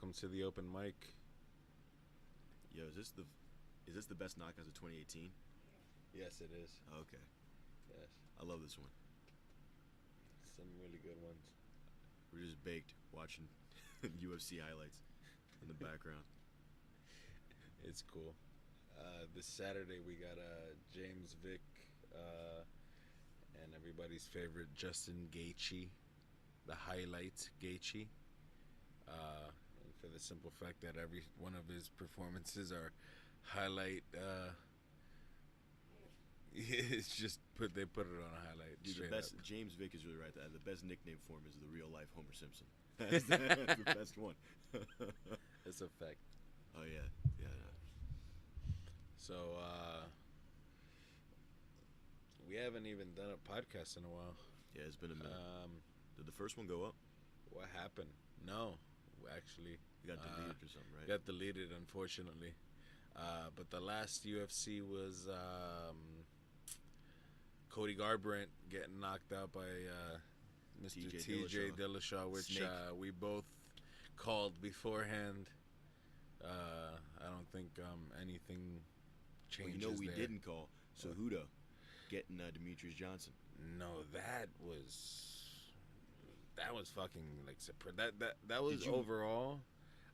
welcome to the open mic. Yo, is this the best knockouts of 2018? Yes, it is. Okay, Yes, I love this one. some really good ones. We're just baked watching UFC highlights in the background. It's cool. This Saturday we got James Vick and everybody's favorite Justin Gaethje, the highlight Gaethje. And for the simple fact that every one of his performances are highlight. It's just they put it on a highlight. Dude, the Straight best up. James Vick is really right. The best nickname for him is the real life Homer Simpson. That's the best one. It's a fact. Oh yeah, yeah. So we haven't even done a podcast in a while. Yeah, it's been a minute. Did the first one go up? What happened? No, actually, You got deleted or something, right? got deleted, unfortunately. But the last UFC was Cody Garbrandt getting knocked out by Mr. TJ Dillashaw, which Snake. We both called beforehand. I don't think anything Well, changes. you know we there. didn't call. So What? Huda getting Demetrius Johnson. No, that was fucking like that was Did you- overall.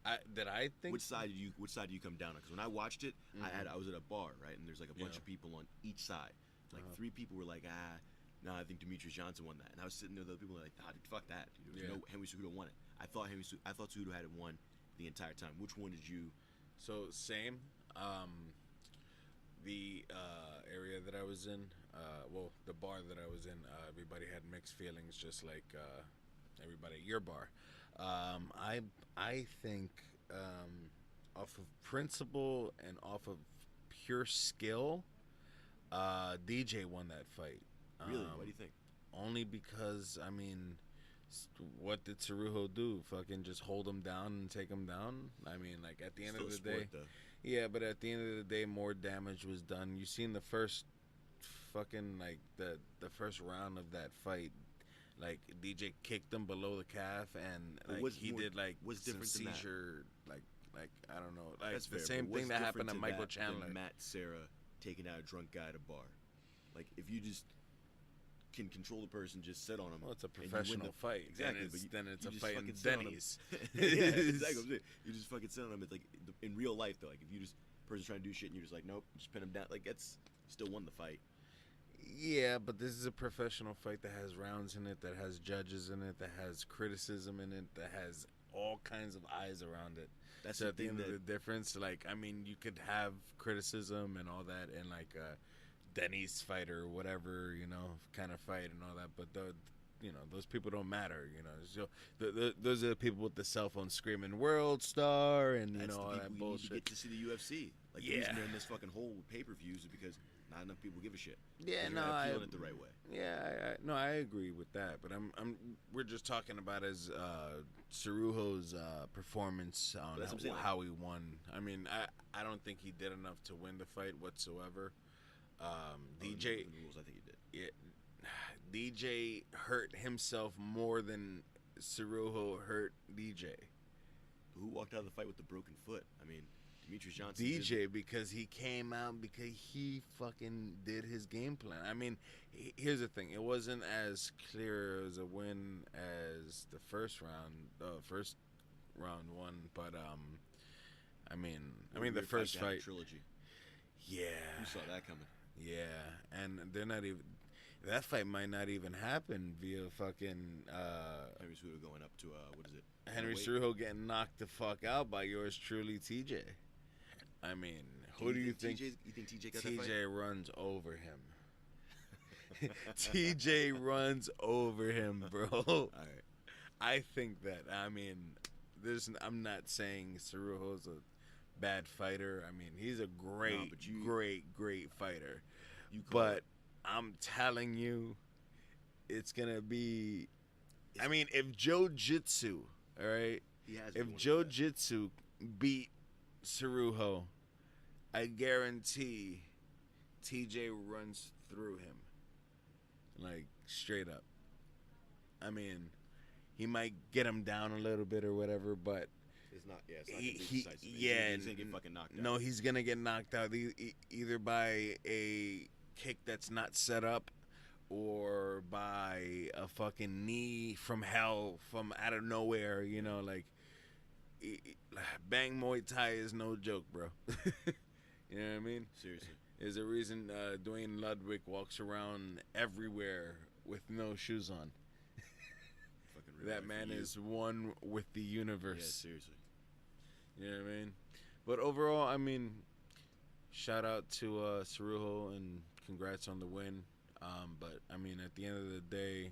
I think Which side do you come down on? Because when I watched it, Mhm. I was at a bar, right, and there's like a bunch Yeah. of people on each side. Like Uh-huh. 3 people were like, no, I think Demetrius Johnson won that, and I was sitting there. The other people were like, nah, dude, fuck that. Dude, there was Yeah. no Henry Cejudo won it. I thought Cejudo had it won the entire time. Which one did you? So same. The area that I was in, well, the bar that I was in, everybody had mixed feelings, just like everybody at your bar. I think off of principle and off of pure skill, DJ won that fight. Really? What do you think? Only because what did Cerujo do? Fucking just hold him down and take him down? I mean, like at the end Still of a the sport, day, though. yeah. But at the end of the day, more damage was done. You seen the first fucking like the first round of that fight. Like DJ kicked him below the calf, and But like what's he more- did like what's some different than that? seizure, like I don't know, like That's the fair, same but what's thing that happened different to Michael that than Chandler. Matt Serra taking out a drunk guy at a bar. Like if you just can control the person, just sit on him. Well, it's a and you win professional the- fight. Exactly, Then but it's, you- then it's you a just fight in fucking sit on 'em. Denny's. Yeah, exactly. What I'm saying. You just fucking sit on him. It's like in real life though. Like if you just person's trying to do shit and you're just like, nope, just pin him down. Like that's you still won the fight. Yeah, but this is a professional fight that has rounds in it, that has judges in it, that has criticism in it, that has all kinds of eyes around it. That's So the at the thing end of the that difference, like, I mean, you could have criticism and all that in like a Denny's fight or whatever, kind of fight and all that, but those people don't matter, So those are the people with the cell phone screaming "World Star" and that's the all people that you need to bullshit. get to see the UFC. Like the Yeah. reason they're in this fucking whole pay-per-views is because not enough people give a shit. Yeah, 'Cause no, you're not I feeling it the right way. Yeah, no, I agree with that. But we're just talking about his Cerujo's performance on That's what I'm saying, how he won. I mean, I don't think he did enough to win the fight whatsoever. DJ, In the rules, I think he did. yeah, DJ hurt himself more than Cerujo hurt DJ. Who walked out of the fight with the broken foot? I mean, Demetrius Johnson. DJ, because he came out because he fucking did his game plan. I mean, here's the thing: it wasn't as clear as a win as the first round one, but I mean, the first fight, trilogy. yeah, You saw that coming. yeah, and they're not even. That fight might not even happen via fucking Henry Cejudo going up to what is it? Henry Middleweight? Cejujo getting knocked the fuck out by yours truly, TJ. I mean, who do you think? You think TJ got that fight? TJ runs over him. TJ runs over him, bro. All right. I think that. I mean, I'm not saying Cerujo's a bad fighter. I mean, he's a great, but you- great fighter. You call But it. I'm telling you, it's gonna be. I mean, if Joe Jitsu, all right, He has if been one Joe of the best. Jitsu beat Cerujo, I guarantee TJ runs through him. Like, straight up. I mean, he might get him down a little bit or whatever, but It's not. Yeah, it's not gonna be he decisive. yeah, He's gonna get fucking knocked out. no, he's gonna get knocked out either by a kick that's not set up, or by a fucking knee from hell from out of nowhere. You know, like bang Muay Thai is no joke, bro. You know what I mean? Seriously. There's a reason Dwayne Ludwig walks around everywhere with no shoes on. Fucking real That life man for you. is one with the Yeah, universe. seriously. You know what I mean? But overall, I mean, shout out to Cerujo and congrats on the win. But I mean, at the end of the day,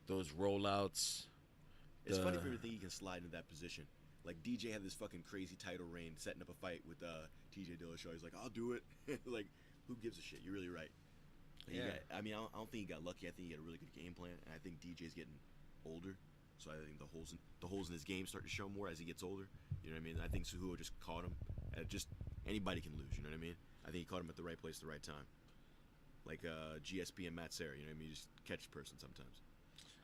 those rollouts. It's funny for me to think he can slide into that position. Like DJ had this fucking crazy title reign, setting up a fight with TJ Dillashaw. He's like, "I'll do it." Like, who gives a shit? You're really right. And Yeah. I don't think he got lucky. I think he had a really good game plan, and I think DJ's getting older, so I think the holes in his game start to show more as he gets older. You know what I mean? I think Cejudo just caught him. Just anybody can lose. You know what I mean? I think he caught him at the right place, at the right time. Like GSP and Matt Serra. You know what I mean? You just catch the person sometimes.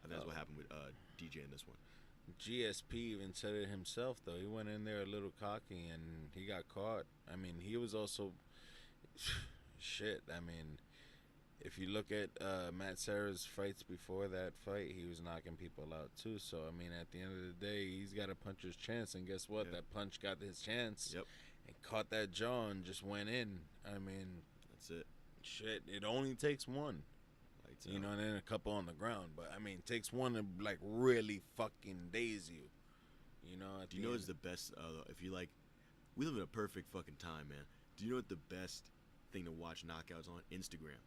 I think that's what happened with DJ in this one. GSP even said it himself, though. He went in there a little cocky and he got caught. I mean, he was also shit. I mean, if you look at Matt Serra's fights before that fight, he was knocking people out too. So I mean, at the end of the day, he's got a puncher's chance, and guess what? Yeah. That punch got his chance. Yep. And caught that jaw and just went in. I mean, That's it. shit. It only takes one. Lights You out. know, and then a couple on the ground. But I mean, it takes one to like really fucking daze you. You know. Do you know what's the best? If you like, we live in a perfect fucking time, man. Do you know what the best thing to watch knockouts on? Instagram.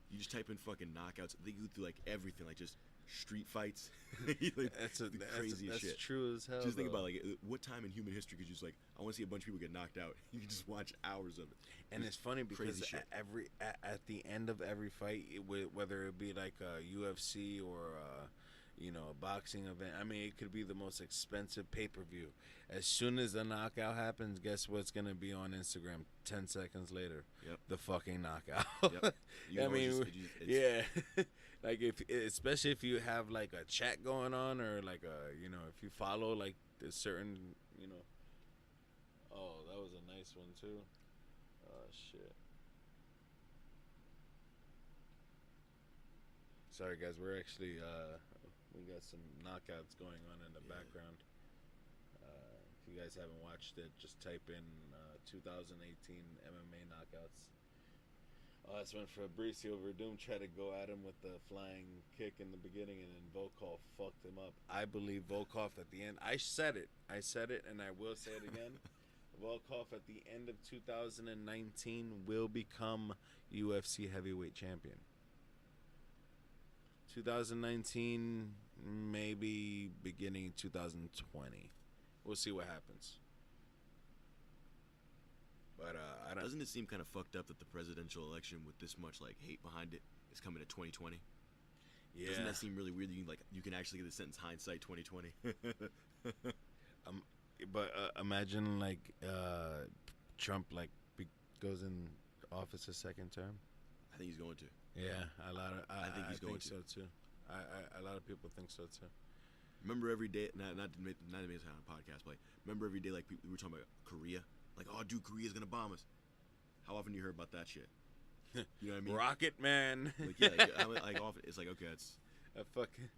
You just type in fucking knockouts. They go through like everything, like just street fights. Like, That's the craziest that's shit. true as hell. Just think though. about like what time in human history could you just like? I want to see a bunch of people get knocked out. You can just watch hours of it. And it's funny because crazy shit. at the end of every fight, whether it be like a UFC or a boxing event, I mean, it could be the most expensive pay-per-view. As soon as the knockout happens, guess what's gonna be on Instagram 10 seconds later? Yep. The fucking knockout. Yep. You I know, mean, it's- yeah. Like especially if you have like a chat going on, or like if you follow like a certain, Oh, that was a nice one too. Oh shit. Sorry guys, we're actually we got some knockouts going on in the Yeah. background. If you guys haven't watched it, just type in 2018 MMA knockouts. Oh, that's when Fabricio Verdum tried to go at him with the flying kick in the beginning, and then Volkov fucked him up. I believe Volkov at the end. I said it, and I will say it again. Volkov at the end of 2019 will become UFC heavyweight champion. 2019, maybe beginning 2020. We'll see what happens. But I don't. Doesn't it seem kind of fucked up that the presidential election with this much like hate behind it is coming to 2020? Yeah. Doesn't that seem really weird? That you can actually get the sentence hindsight 2020. But imagine like Trump goes in office a second term. I think he's going to. Yeah, I think he's going to. so too. A lot of people think so too. Remember every day, not to make this on a podcast, but like, remember every day, like we were talking about Korea, like, oh, dude, Korea's gonna bomb us. How often do you hear about that shit? You know what I mean? Rocket Man. Like, yeah, like often it's like, okay, it's I fucking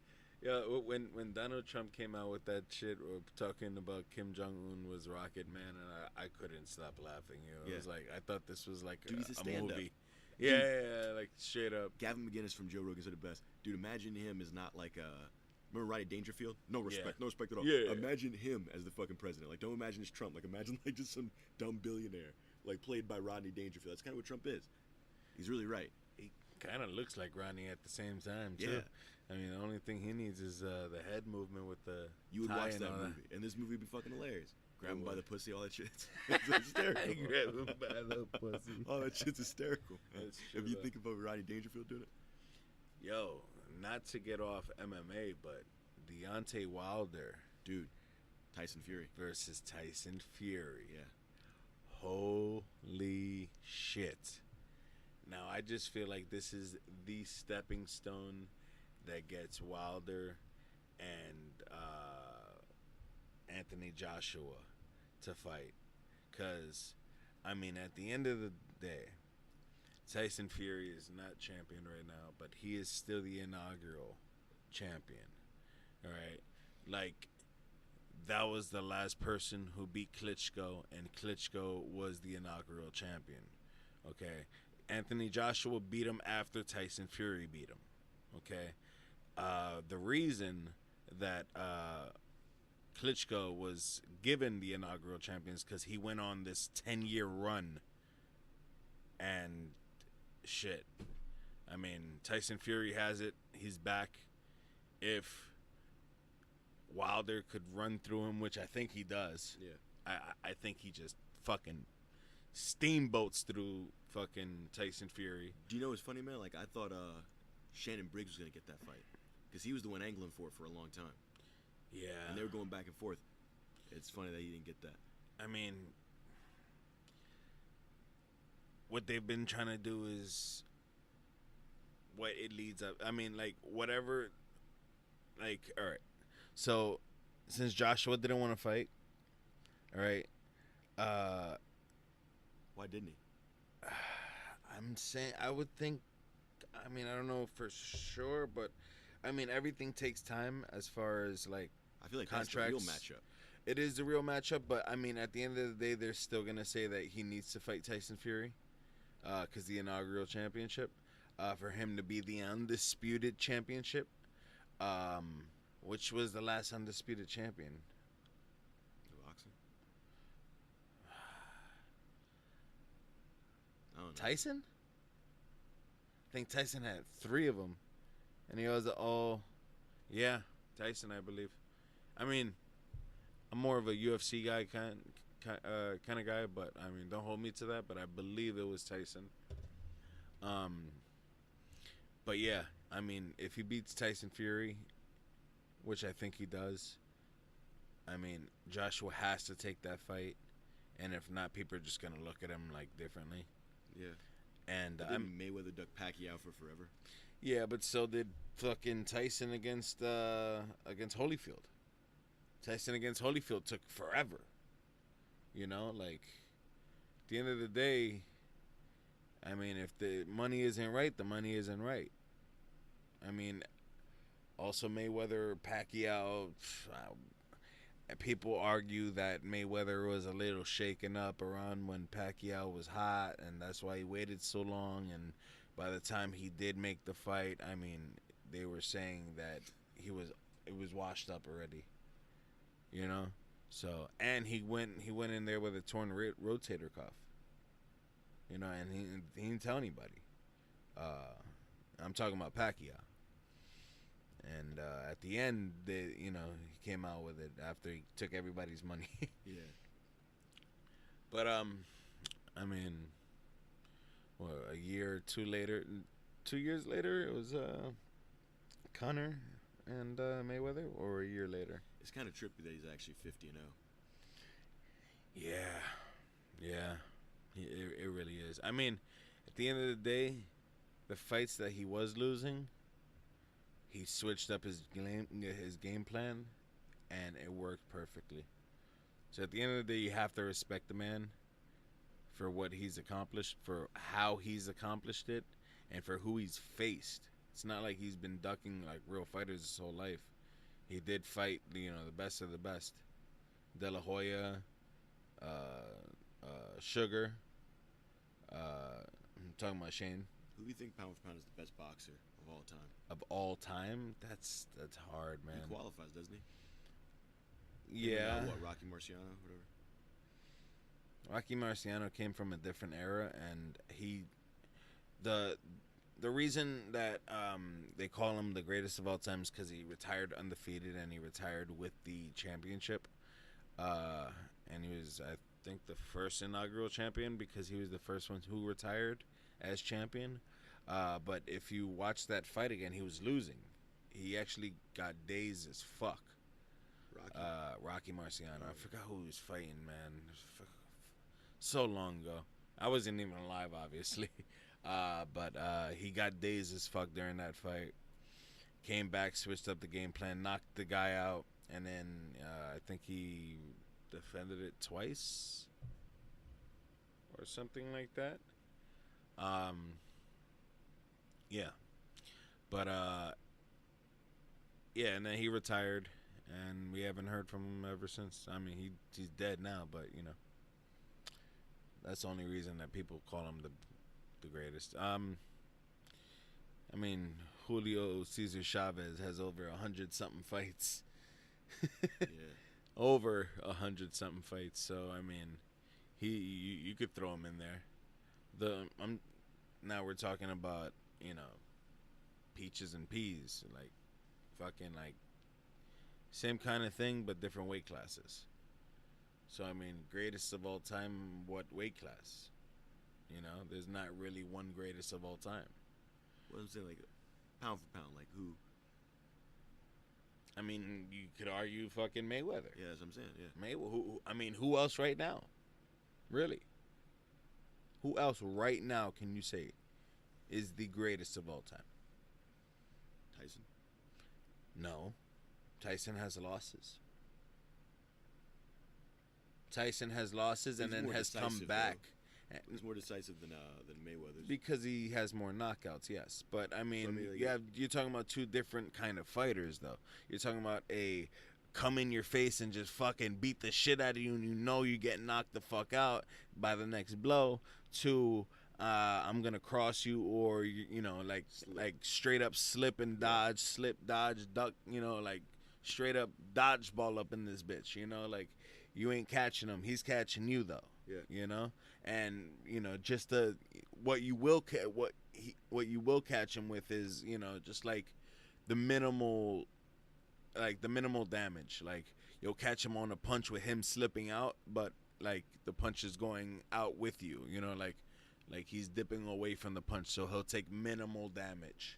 yeah. When Donald Trump came out with that shit or talking about Kim Jong Un was Rocket Man, and I couldn't stop laughing. It was like I thought this was like Dude, he's a stand-up. movie. Yeah, like straight up. Gavin McInnes from Joe Rogan said it best. Dude, imagine him as not like remember Rodney Dangerfield? No respect at all. Yeah. Imagine him as the fucking president. Like, don't imagine it's Trump. Like, imagine like just some dumb billionaire, like played by Rodney Dangerfield. That's kind of what Trump is. He's really right. He kind of looks like Ronnie at the same time too. Yeah. I mean, the only thing he needs is the head movement with the. You would tie watch and that all movie, and this movie would be fucking hilarious. Grab him by would. the pussy, all that shit. It's hysterical. Grab him by the pussy. All that shit's hysterical. That's If true, you though. think about Rodney Dangerfield doing it, Yo, not to get off MMA, but Deontay Wilder dude, Tyson Fury. versus Tyson Fury. Yeah. Holy shit. Now, I just feel like this is the stepping stone that gets Wilder and Anthony Joshua to fight. Because, I mean, at the end of the day, Tyson Fury is not champion right now, but he is still the inaugural champion. All right. Like, that was the last person who beat Klitschko, and Klitschko was the inaugural champion. Okay. Anthony Joshua beat him after Tyson Fury beat him. Okay. The reason that Klitschko was given the inaugural champion is because he went on this 10-year run and shit. I mean, Tyson Fury has it. He's back. If Wilder could run through him, which I think he does, Yeah. I think he just fucking steamboats through fucking Tyson Fury. Do you know what's funny, man? Like, I thought Shannon Briggs was going to get that fight. Because he was the one angling for a long time. Yeah. And they were going back and forth. It's funny that he didn't get that. I mean, what they've been trying to do is what it leads up. I mean, like, whatever. Like, all right. So, since Joshua didn't want to fight, all right, Why didn't he? I'm saying, I would think, I mean, I don't know for sure, but I mean, everything takes time as far as like I feel like contracts. that's the real matchup. It is the real matchup, but I mean, at the end of the day, they're still gonna say that he needs to fight Tyson Fury, because the inaugural championship, for him to be the undisputed championship, which was the last undisputed champion. The boxing? I don't know. Tyson? I think Tyson had 3 of them, and he was yeah, Tyson, I believe. I mean, I'm more of a UFC guy kind of guy, but I mean, don't hold me to that. But I believe it was Tyson. But yeah, I mean, if he beats Tyson Fury, which I think he does, I mean, Joshua has to take that fight, and if not, people are just gonna look at him like differently. Yeah. And But didn't Mayweather duck Pacquiao for forever? yeah, but so did fucking Tyson against Holyfield. Tyson against Holyfield took forever. You know, like, at the end of the day, I mean, if the money isn't right, the money isn't right. I mean, also Mayweather, Pacquiao, people argue that Mayweather was a little shaken up around when Pacquiao was hot, and that's why he waited so long. And by the time he did make the fight, I mean, they were saying that it was washed up already. You know, so, and he went in there with a torn rotator cuff. You know, and he didn't tell anybody. I'm talking about Pacquiao. And at the end, he came out with it after he took everybody's money. Yeah. But I mean, a year or 2 years later, it was Conor and Mayweather, or a year later. It's kind of trippy that he's actually 50-0. Yeah, it really is. I mean, at the end of the day, the fights that he was losing, he switched up his game plan, and it worked perfectly. So at the end of the day, you have to respect the man for what he's accomplished, for how he's accomplished it, and for who he's faced. It's not like he's been ducking like real fighters his whole life. He did fight, the best of the best. De La Hoya, Sugar. I'm talking about Shane. Who do you think pound for pound is the best boxer of all time? Of all time, that's hard, man. He qualifies, doesn't he? Yeah. What, Rocky Marciano, whatever. Rocky Marciano came from a different era, and the reason that they call him the greatest of all time is because he retired undefeated, and he retired with the championship. And he was, I think, the first inaugural champion because he was the first one who retired as champion. But if you watch that fight again, he was losing. He actually got dazed as fuck. Rocky Marciano. I forgot who he was fighting, man. So long ago. I wasn't even alive, obviously. But he got dazed as fuck during that fight. Came back, switched up the game plan, knocked the guy out, and then I think he defended it twice or something like that. Um, yeah, but yeah, and then he retired, and we haven't heard from him ever since. I mean, he's dead now, but that's the only reason that people call him the greatest. I mean, Julio Cesar Chavez has over 100 something fights. Yeah. Over 100 something fights. So I mean, you could throw him in there. The I'm Now we're talking about peaches and peas, like fucking like same kind of thing but different weight classes. So I mean, greatest of all time, what weight class? There's not really one greatest of all time. What I'm saying, like pound for pound, like who? I mean, you could argue fucking Mayweather. Yeah, that's what I'm saying. Yeah. Mayweather. I mean, who else right now? Really? Who else right now can you say is the greatest of all time? Tyson. No. Tyson has losses. Tyson has losses and He's then more has come decisive, back. He's more decisive than Mayweather's. Because he has more knockouts, yes. But I mean, So, I mean, like, you're talking about two different kind of fighters, though. You're talking about a come in your face and just fucking beat the shit out of you, and you get knocked the fuck out by the next blow. To I'm gonna cross you, or like straight up slip and dodge, slip dodge duck. Like straight up dodgeball up in this bitch. Like you ain't catching him, he's catching you though. Yeah. And just the what you will what you will catch him with is just like the minimal damage. Like you'll catch him on a punch with him slipping out, but like the punch is going out with you. Like he's dipping away from the punch, so he'll take minimal damage.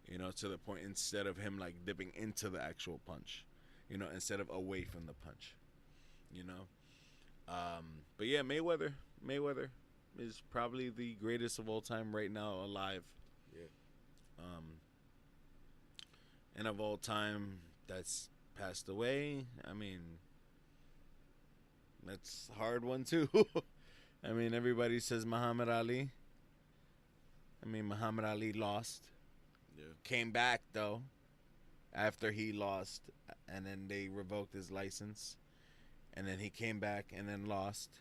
To the point instead of him like dipping into the actual punch. Instead of away from the punch. But yeah, Mayweather is probably the greatest of all time right now alive. Yeah. And of all time that's passed away, I mean, that's a hard one too. I mean, everybody says Muhammad Ali. I mean, Muhammad Ali lost. Yeah. Came back though after he lost, and then they revoked his license. And then he came back and then lost.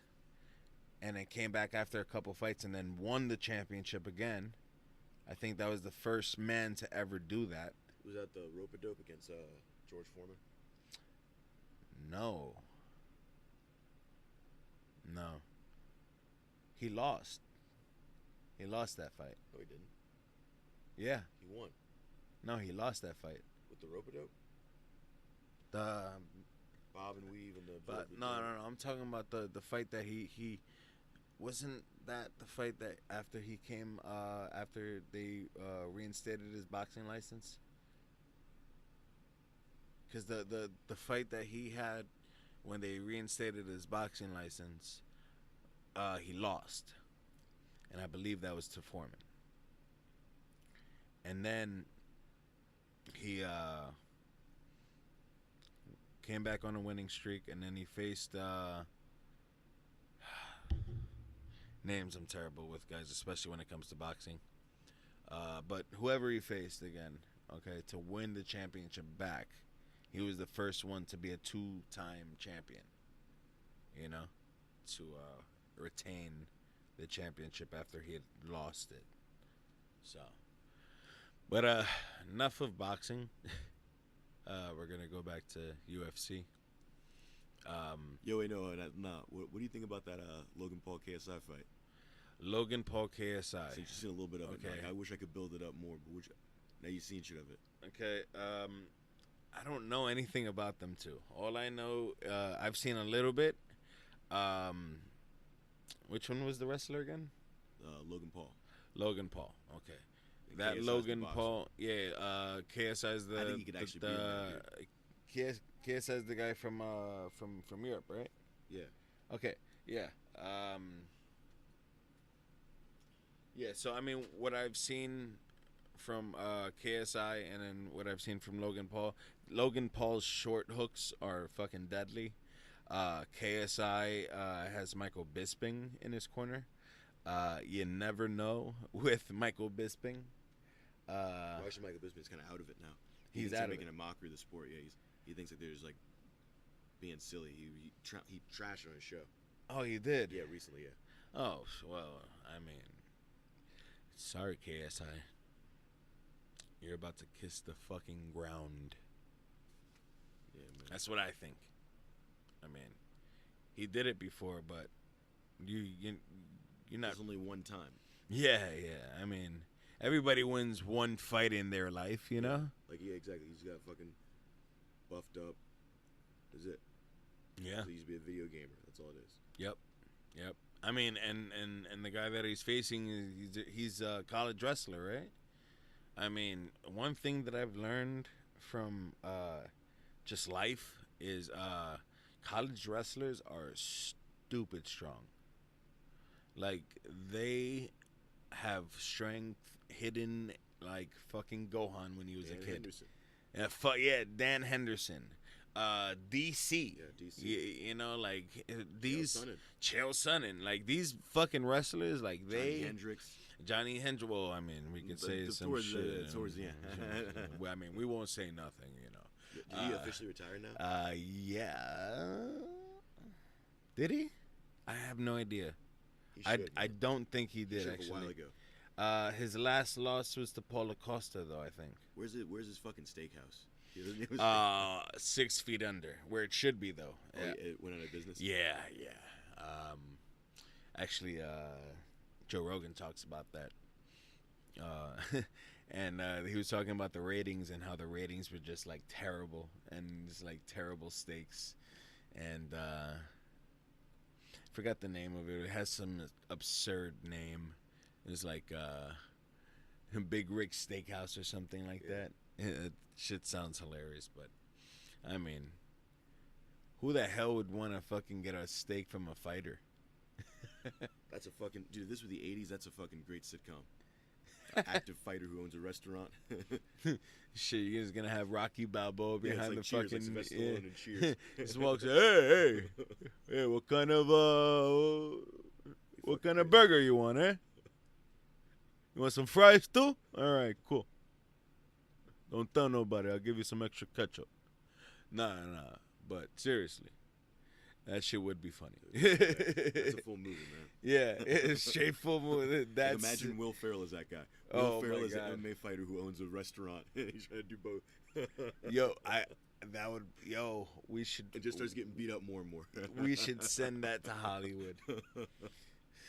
And then came back after a couple fights and then won the championship again. I think that was the first man to ever do that. Was that the rope-a-dope against George Foreman? No. He lost. He lost that fight. No, he didn't. Yeah. He won. No, he lost that fight. With the rope-a-dope? The Bob and weave and the... But no. I'm talking about the fight that he wasn't that the fight that after he came after they reinstated his boxing license. Because the fight that he had when they reinstated his boxing license, he lost, and I believe that was to Foreman. And then he came back on a winning streak, and then he faced names I'm terrible with, guys, especially when it comes to boxing. But whoever he faced again, okay, to win the championship back, he was the first one to be a two-time champion. To retain the championship after he had lost it. So, but enough of boxing. We're gonna go back to UFC. Yo, wait, no. What do you think about that Logan Paul KSI fight? Logan Paul KSI. So you've seen a little bit of it. Okay. Like, I wish I could build it up more, but now you've seen shit of it. Okay. I don't know anything about them two. All I know, I've seen a little bit. Which one was the wrestler again? Logan Paul. Logan Paul. Okay. And That KSI 's Logan the boxer. Paul. Yeah. KSI is the. I think he could actually be in that KSI is the guy from Europe, right? Yeah. Okay. Yeah. Yeah. So I mean, what I've seen from KSI and then what I've seen from Logan Paul. Logan Paul's short hooks are fucking deadly. KSI has Michael Bisping in his corner. You never know with Michael Bisping. Well, actually, Michael Bisping's kind of out of it now. He's thinks out they're of making a mockery of the sport. Yeah, he thinks that there's like being silly. He trashed on his show. Oh, you did? Yeah, recently. Yeah. Oh, well, I mean, sorry, KSI. You're about to kiss the fucking ground. Yeah, man. That's what I think. I mean, he did it before, but you're not. It's only one time. Yeah. I mean, everybody wins one fight in their life, you know. Like, yeah, exactly. He's got fucking buffed up. That's it. Yeah. So he used to be a video gamer. That's all it is. Yep. I mean, and the guy that he's facing, he's a college wrestler, right? I mean, one thing that I've learned from just life is college wrestlers are stupid strong. Like, they have strength hidden like fucking Gohan when he was a kid. Henderson. Yeah, Dan Henderson. DC. Yeah, DC. You know, like these Chael Sonnen. Like these fucking wrestlers, like Johnny Hendricks. Johnny Hendricks. Well, I mean, we could say some shit. Towards the end. Well, I mean, we won't say nothing, you know. Did he officially retire now? Yeah. Did he? I have no idea. He should, I don't think he did, should actually. A while ago. His last loss was to Paulo Costa, though, I think. Where's his fucking steakhouse? 6 feet under, where it should be, though. Oh, yeah. It went out of business? Yeah. Actually, Joe Rogan talks about that. And he was talking about the ratings and how the ratings were just, like, terrible. And just, like, terrible steaks. And, forgot the name of it. It has some absurd name. It was like, Big Rick Steakhouse or something like that. Shit sounds hilarious, but I mean, who the hell would want to fucking get a steak from a fighter? That's a fucking dude. This was the '80s. That's a fucking great sitcom. Active fighter who owns a restaurant. Shit, you're just gonna have Rocky Balboa behind like the Cheers, fucking. like Sylvester Stallone and Cheers. Just walks. Hey, what kind of burger you want, eh? You want some fries too? All right, cool. Don't tell nobody. I'll give you some extra ketchup. Nah. But seriously, that shit would be funny. That's a full movie, man. Yeah, it's straight full movie. That's Imagine Will Ferrell as that guy. Oh, Will Ferrell my is God. an MMA fighter who owns a restaurant. He's trying to do both. We should. It just starts getting beat up more and more. We should send that to Hollywood.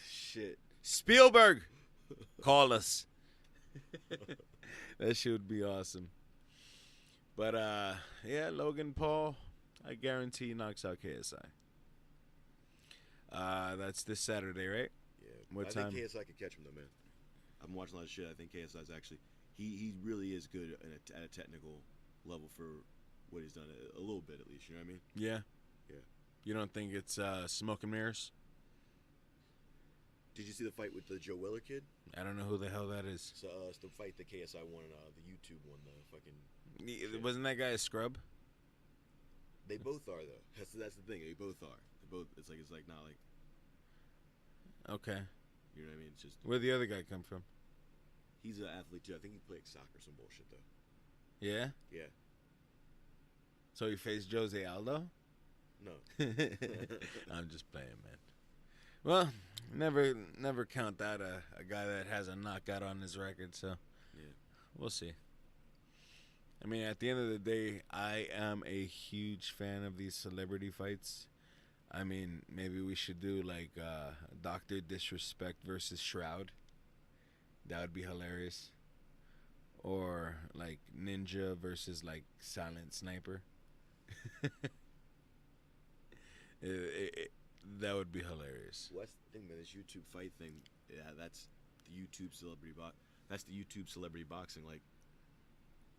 Shit, Spielberg, call us. That shit would be awesome. But yeah, Logan Paul, I guarantee he knocks out KSI. That's this Saturday, right? Yeah. What I time? think KSI could catch him though, man. I've been watching a lot of shit. I think KSI's actually he really is good at a technical level for what he's done a little bit at least. You know what I mean? Yeah. Yeah. You don't think it's smoke and mirrors? Did you see the fight with the Joe Weller kid? I don't know who the hell that is. So it's the fight that KSI won, the YouTube one, the fucking. Wasn't that guy a scrub? They both are though. That's the thing. They both are. They both. It's like not like. Okay. You know what I mean? It's just. Where'd the other guy come from? He's an athlete too. I think he played soccer or some bullshit though. Yeah? Yeah. So he faced Jose Aldo? No. I'm just playing, man. Well, never count out a guy that has a knockout on his record, so Yeah. We'll see. I mean, at the end of the day, I am a huge fan of these celebrity fights. I mean, maybe we should do like Dr. Disrespect versus Shroud. That would be hilarious. Or like Ninja versus like Silent Sniper. That would be hilarious. Well, that's the thing, man. This YouTube fight thing, yeah, that's the YouTube celebrity That's the YouTube celebrity boxing. Like,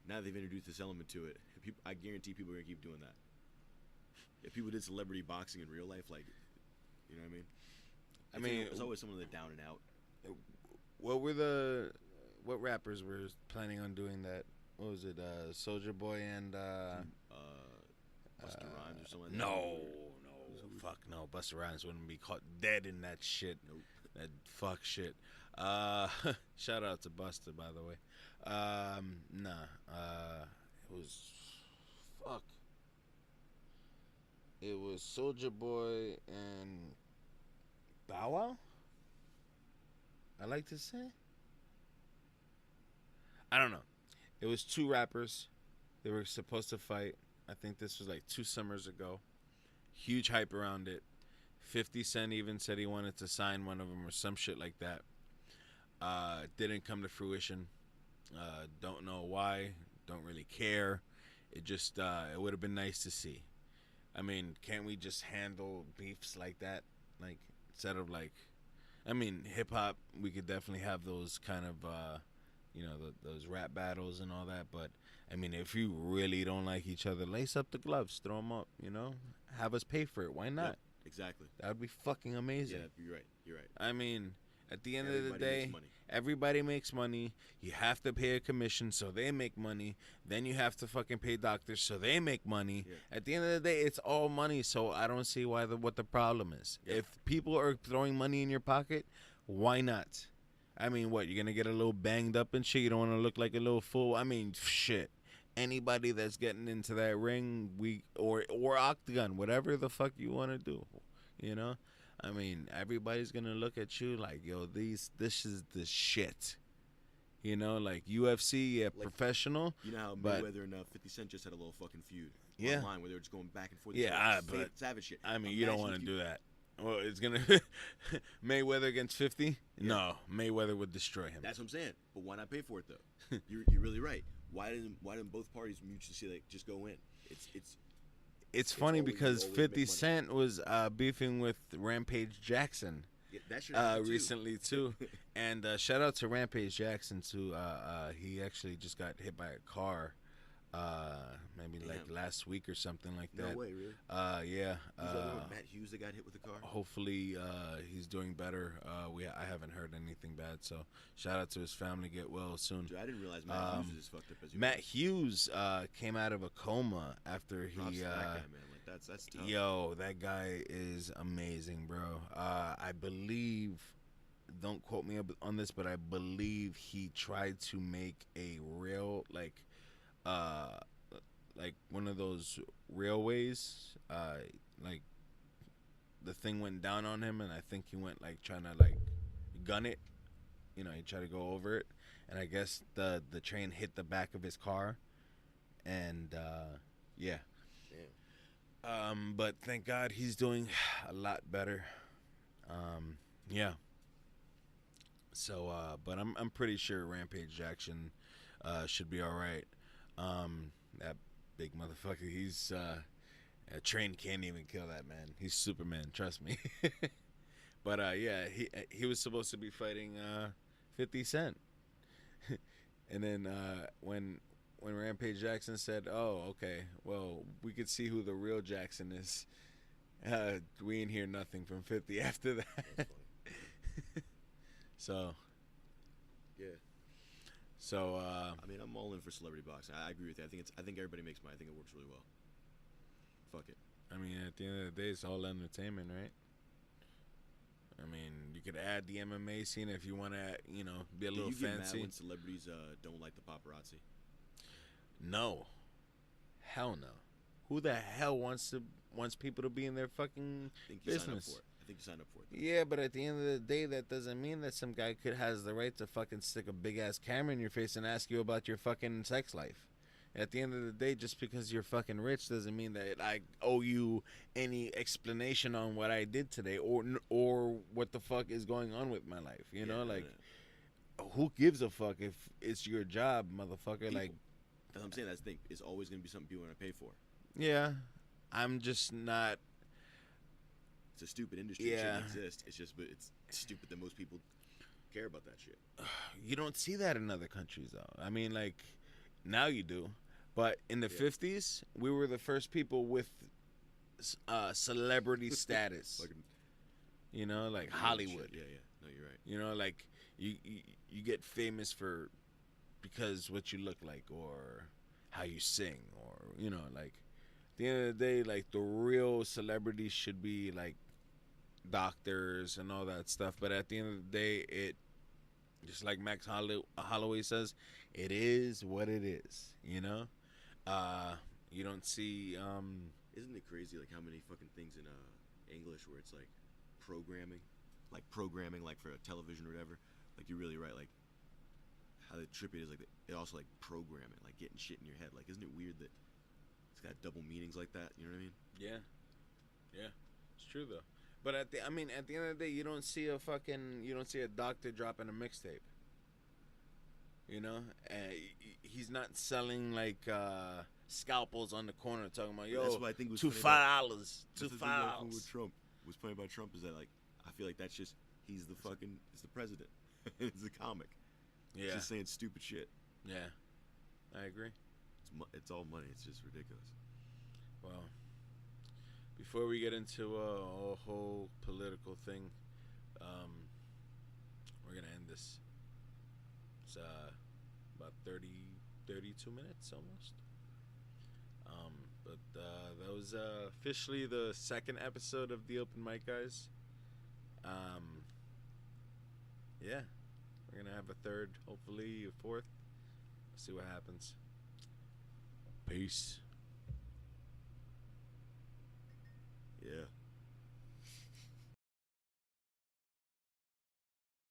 now they've introduced this element to it. I guarantee people are gonna keep doing that. If people did celebrity boxing in real life, like, you know what I mean? It's always someone that's down and out. What rappers were planning on doing that? What was it? Soulja Boy and Busta Rhymes or something like that. No. fuck no, Busta Rhymes wouldn't be caught dead in that shit. Nope. That fuck shit. Shout out to Busta, by the way. Nah. It was fuck. It was Soldier Boy and Bow Wow. I like to say. I don't know. It was two rappers. They were supposed to fight. I think this was like 2 summers ago. Huge hype around it. 50 Cent even said he wanted to sign one of them or some shit like that. Didn't come to fruition. Don't know why. Don't really care. It just it would have been nice to see. I mean, can't we just handle beefs like that? Like instead of like, I mean, hip hop, we could definitely have those kind of those rap battles and all that. But I mean, if you really don't like each other, lace up the gloves, throw them up. Have us pay for it. Why not? Yep, exactly. That would be fucking amazing. Yeah, you're right. You're right. I mean, at the end of the Everybody day, makes money. everybody makes money. You have to pay a commission so they make money. Then you have to fucking pay doctors so they make money. Yeah. At the end of the day, it's all money. So I don't see what the problem is. Yeah. If people are throwing money in your pocket, why not? I mean, what, you're gonna get a little banged up and shit? You don't want to look like a little fool? I mean, shit. Anybody that's getting into that ring, or octagon, whatever the fuck you want to do, I mean, everybody's gonna look at you like, yo, this is the shit. Like UFC, yeah, Like, professional. You know how but Mayweather and 50 Cent just had a little fucking feud online where they were just going back and forth. Yeah, but savage shit. I mean, you don't want to do that. Well, it's gonna Mayweather against 50. Yeah. No, Mayweather would destroy him. That's what I'm saying. But why not pay for it though? You're really right. Why didn't both parties mutually say like just go in? It's funny always- because always 50 make money. Cent was beefing with Rampage Jackson Yeah, that should happen too. recently too, and shout out to Rampage Jackson too. He actually just got hit by a car, maybe like Damn. last week or something like No that. way, really. Yeah. He's the other one, Matt Hughes that got hit with the car. Hopefully he's doing better. I haven't heard anything bad, so shout out to his family. Get well soon. Dude, I didn't realize Matt Hughes was as fucked up as he Matt was. Hughes came out of a coma after Props he. to that guy, man. Like that's tough. Yo, that guy is amazing, bro. I believe. Don't quote me on this, but I believe he tried to make a rail like one of those railways. Like the thing went down on him, and I think he went like trying to like gun it. He tried to go over it, and I guess the train hit the back of his car, and yeah. But thank God he's doing a lot better. Yeah. So, but I'm pretty sure Rampage Jackson should be all right. That big motherfucker, he's a train can't even kill that man. He's Superman, trust me. But yeah, he was supposed to be fighting 50 Cent, and then when Rampage Jackson said, "Oh, okay, well, we could see who the real Jackson is," we ain't hear nothing from 50 after that. That's funny. So Yeah. So I mean, I'm all in for celebrity boxing. I agree with you. I think everybody makes money. I think it works really well. Fuck it. I mean, at the end of the day, it's all entertainment, right? I mean, you could add the MMA scene if you want to, be a Do little you get fancy. mad when celebrities don't like the paparazzi? No, hell no. Who the hell wants people to be in their fucking I think you sign up business? for it. I think you sign up for it. Yeah, but at the end of the day, that doesn't mean that some guy has the right to fucking stick a big ass camera in your face and ask you about your fucking sex life. At the end of the day, just because you're fucking rich doesn't mean that I owe you any explanation on what I did today or what the fuck is going on with my life. You know, like, who gives a fuck if it's your job, motherfucker? People. Like, That's what I'm saying. That's the thing. It's always going to be something people want to pay for. yeah, I'm just not. It's a stupid industry. Yeah. It shouldn't exist. But it's stupid that most people care about that shit. You don't see that in other countries, though. I mean, like, now you do. But in the 50s, we were the first people with celebrity status. Like Hollywood. Yeah. No, you're right. You know, like, you get famous because what you look like or how you sing or, like, the end of the day, like the real celebrities should be like doctors and all that stuff. But at the end of the day, it just like Holloway says, it is what it is. You know, uh, you don't see. Isn't it crazy like how many fucking things in English where it's programming, programming like for a television or whatever. Like you're really right. Like how trippy it is. Like it also like programming, like getting shit in your head. Like isn't it weird that it's got double meanings like that? You know what I mean? Yeah, yeah, it's true though. But at the end of the day, you don't see a doctor dropping a mixtape. You know, he's not selling like scalpels on the corner talking about But that's yo what I think was two funny about. $5, That's two the thing five about with dollars. Trump. What's funny about Trump is that like I feel like that's just he's the fucking he's the president. He's a comic. He's Yeah, just saying stupid shit. yeah, I agree. It's all money. It's just ridiculous. Well, before we get into a whole political thing, um, we're gonna end this. It's about 32 minutes almost. But that was officially the second episode of the Open Mic Guys. Um, yeah, we're gonna have a third, hopefully a fourth. See what happens. Peace. Yeah.